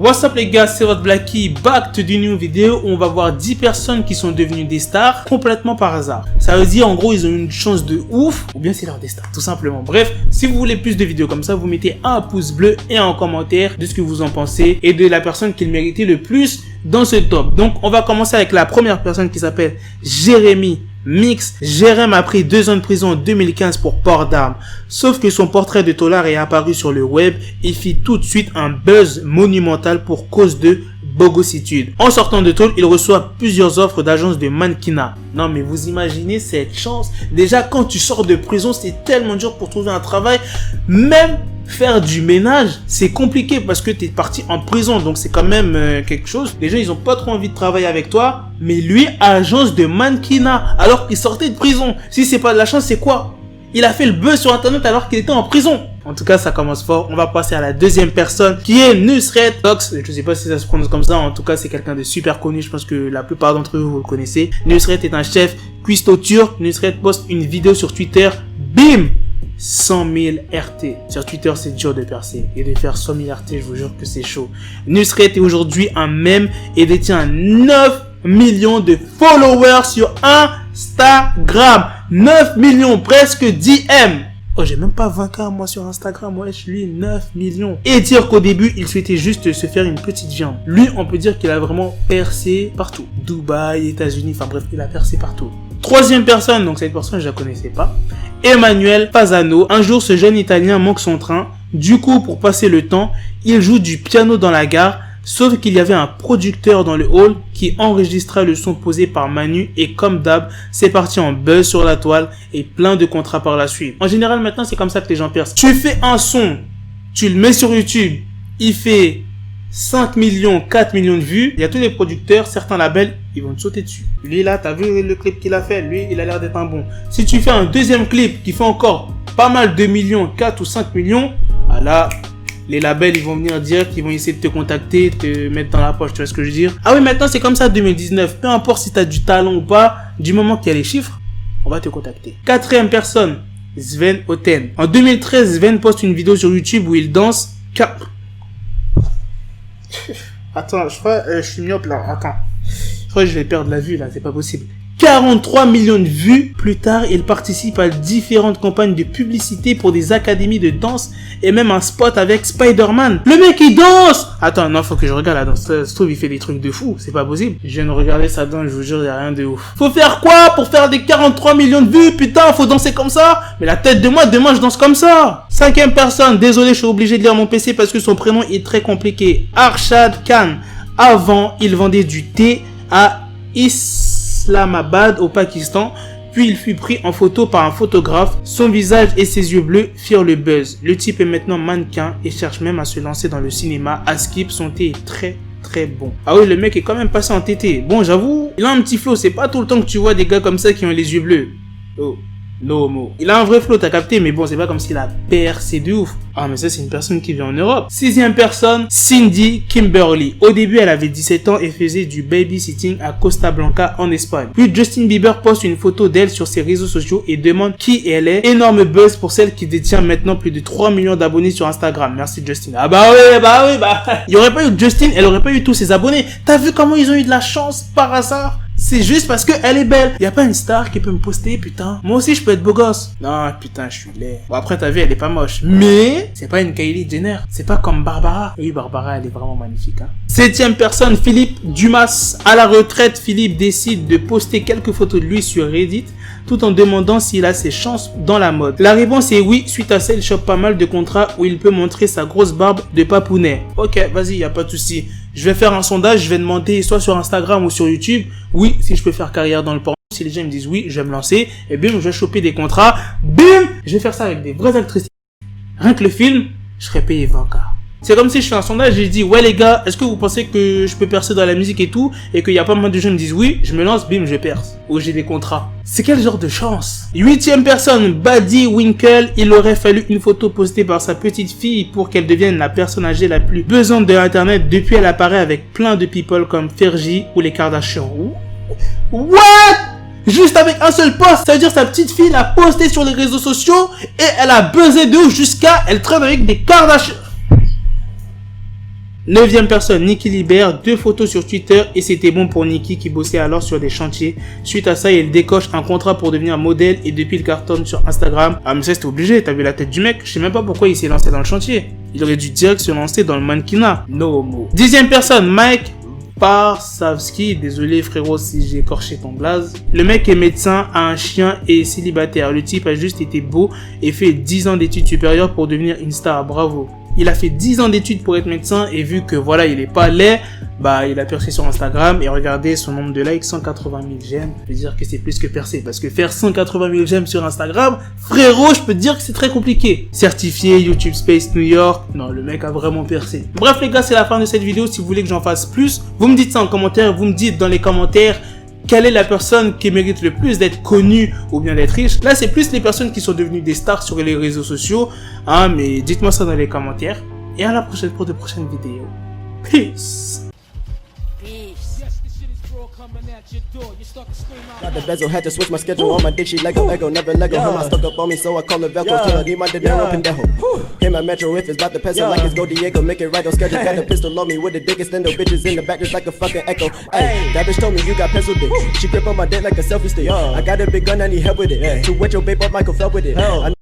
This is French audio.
What's up les gars, c'est votre Blacky, back to the new vidéo où on va voir 10 personnes qui sont devenues des stars complètement par hasard. Ça veut dire en gros ils ont une chance de ouf ou bien c'est leur destin tout simplement. Bref, si vous voulez plus de vidéos comme ça, vous mettez un pouce bleu et un commentaire de ce que vous en pensez et de la personne qui le méritait le plus dans ce top. Donc on va commencer avec la première personne qui s'appelle Jérémy Mix. Jérémy a pris 2 ans de prison en 2015 pour port d'armes. Sauf que son portrait de tolard est apparu sur le web et fit tout de suite un buzz monumental pour cause de bogossitude. En sortant de tôle, il reçoit plusieurs offres d'agences de mannequinat. Non mais vous imaginez cette chance. Déjà quand tu sors de prison, c'est tellement dur pour trouver un travail. Même faire du ménage, c'est compliqué parce que tu es parti en prison. Donc c'est quand même quelque chose. Les gens, ils ont pas trop envie de travailler avec toi. Mais lui, agence de mannequinat, alors qu'il sortait de prison. Si c'est pas de la chance, c'est quoi? Il a fait le buzz sur internet alors qu'il était en prison. En tout cas, ça commence fort. On va passer à la deuxième personne qui est Nusret Tox. Je sais pas si ça se prononce comme ça. En tout cas, c'est quelqu'un de super connu. Je pense que la plupart d'entre vous le connaissez. Nusret est un chef cuistot turc. Nusret poste une vidéo sur Twitter. Bim! 100 000 RT. Sur Twitter, c'est dur de percer. Et de faire 100 000 RT, je vous jure que c'est chaud. Nusret est aujourd'hui un mème et détient 9 millions de followers sur Instagram. 9 millions, presque 10 M. Oh, j'ai même pas 20K moi sur Instagram, wesh, lui 9 millions. Et dire qu'au début, il souhaitait juste se faire une petite viande. Lui, on peut dire qu'il a vraiment percé partout. Dubaï, États-Unis, enfin bref, il a percé partout. Troisième personne, donc cette personne, je la connaissais pas. Emmanuel Fasano. Un jour, ce jeune Italien manque son train. Du coup, pour passer le temps, il joue du piano dans la gare. Sauf qu'il y avait un producteur dans le hall qui enregistra le son posé par Manu et comme d'hab, c'est parti en buzz sur la toile et plein de contrats par la suite. En général, maintenant, c'est comme ça que les gens percent. Tu fais un son, tu le mets sur YouTube, il fait 5 millions, 4 millions de vues. Il y a tous les producteurs, certains labels, ils vont te sauter dessus. Lui là, t'as vu le clip qu'il a fait? Lui, il a l'air d'être un bon. Si tu fais un deuxième clip qui fait encore pas mal de millions, 4 ou 5 millions, ah là, les labels, ils vont venir dire qu'ils vont essayer de te contacter, te mettre dans la poche, tu vois ce que je veux dire? Ah oui, maintenant, c'est comme ça 2019. Peu importe si t'as du talent ou pas, du moment qu'il y a les chiffres, on va te contacter. Quatrième personne, Sven Oten. En 2013, Sven poste une vidéo sur YouTube où il danse. Attends, je crois, je suis myope là, attends. Je crois que je vais perdre la vue là, c'est pas possible. 43 millions de vues. Plus tard, il participe à différentes campagnes de publicité pour des académies de danse et même un spot avec Spider-Man. Le mec, il danse! Attends, non, faut que je regarde la danse. Ça se trouve, il fait des trucs de fou. C'est pas possible. Je viens de regarder sa danse, je vous jure, il y a rien de ouf. Faut faire quoi pour faire des 43 millions de vues? Putain, faut danser comme ça? Mais la tête de moi, demain, je danse comme ça. Cinquième personne. Désolé, je suis obligé de lire mon PC parce que son prénom est très compliqué. Arshad Khan. Avant, il vendait du thé à Islamabad au Pakistan, puis il fut pris en photo par un photographe. Son visage et ses yeux bleus firent le buzz. Le type est maintenant mannequin et cherche même à se lancer dans le cinéma. À Skip, son thé est très bon. Ah oui, le mec est quand même passé en tété. Bon, j'avoue, il a un petit flow. C'est pas tout le temps que tu vois des gars comme ça qui ont les yeux bleus. Oh. No homo. Il a un vrai flow, t'as capté, mais bon, c'est pas comme s'il a percé de ouf. Ah, mais ça, c'est une personne qui vit en Europe. Sixième personne, Cindy Kimberly. Au début, elle avait 17 ans et faisait du babysitting à Costa Blanca en Espagne. Puis Justin Bieber poste une photo d'elle sur ses réseaux sociaux et demande qui elle est. Énorme buzz pour celle qui détient maintenant plus de 3 millions d'abonnés sur Instagram. Merci Justin. Ah bah oui. Il y aurait pas eu Justin, elle aurait pas eu tous ses abonnés. T'as vu comment ils ont eu de la chance par hasard? C'est juste parce que elle est belle. Y a pas une star qui peut me poster, putain. Moi aussi, je peux être beau gosse. Non, putain, je suis laid. Bon, après, t'as vu, elle est pas moche. Mais, c'est pas une Kylie Jenner. C'est pas comme Barbara. Oui, Barbara, elle est vraiment magnifique, hein. Septième personne, Philippe Dumas. À la retraite, Philippe décide de poster quelques photos de lui sur Reddit, tout en demandant s'il a ses chances dans la mode. La réponse est oui. Suite à ça, il chope pas mal de contrats où il peut montrer sa grosse barbe de papounet. Ok, vas-y, y a pas de souci. Je vais faire un sondage, je vais demander soit sur Instagram ou sur YouTube, oui, si je peux faire carrière dans le porno. Si les gens me disent oui, je vais me lancer, et bim, je vais choper des contrats, bim, je vais faire ça avec des vraies actrices. Rien que le film, je serais payé 20K. C'est comme si je fais un sondage et je dis, ouais les gars, est-ce que vous pensez que je peux percer dans la musique et tout, et qu'il y a pas mal de gens qui me disent oui, je me lance, bim, je perce. Ou j'ai des contrats. C'est quel genre de chance? Huitième personne, Buddy Winkle. Il aurait fallu une photo postée par sa petite fille pour qu'elle devienne la personne âgée la plus buzzante de l'internet. Depuis, elle apparaît avec plein de people comme Fergie ou les Kardashians. What? Juste avec un seul post, ça veut dire sa petite fille l'a posté sur les réseaux sociaux et elle a buzzé de ouf jusqu'à elle traîne avec des Kardashians. 9e personne, Nikki Libert, 2 photos sur Twitter et c'était bon pour Nikki qui bossait alors sur des chantiers. Suite à ça, il décoche un contrat pour devenir modèle et depuis il cartonne sur Instagram. Ah mais ça c'était obligé, t'as vu la tête du mec, je sais même pas pourquoi il s'est lancé dans le chantier. Il aurait dû direct se lancer dans le mannequinat. No more. 10e personne, Mike Parsavski, désolé frérot si j'ai écorché ton blaze. Le mec est médecin, a un chien et est célibataire. Le type a juste été beau et fait 10 ans d'études supérieures pour devenir une star, bravo. Il a fait 10 ans d'études pour être médecin et vu que voilà, il est pas laid, bah il a percé sur Instagram et regardez son nombre de likes, 180 000 j'aime. Je peux dire que c'est plus que percé parce que faire 180 000 j'aime sur Instagram, frérot, je peux te dire que c'est très compliqué. Certifié YouTube Space New York, non le mec a vraiment percé. Bref les gars, c'est la fin de cette vidéo. Si vous voulez que j'en fasse plus, vous me dites ça en commentaire, vous me dites dans les commentaires quelle est la personne qui mérite le plus d'être connue ou bien d'être riche. Là, c'est plus les personnes qui sont devenues des stars sur les réseaux sociaux. Hein, mais dites-moi ça dans les commentaires. Et à la prochaine pour de prochaines vidéos. Peace. Got the bezel, had to switch my schedule. On my dick, she Lego, never Lego. Him, I stuck up on me, so I call it Velcro. Still, I need my dinero, pendejo. Hit my metro if it's about the peso, like it's Go Diego. Make it right on schedule. Got a pistol on me with the dick extendo. Bitches in the back just like a fucking echo. Hey, that bitch told me you got pencil dick. She grip on my dick like a selfie stick. I got a big gun, I need help with it. To wet your babe up, Michael fell with it.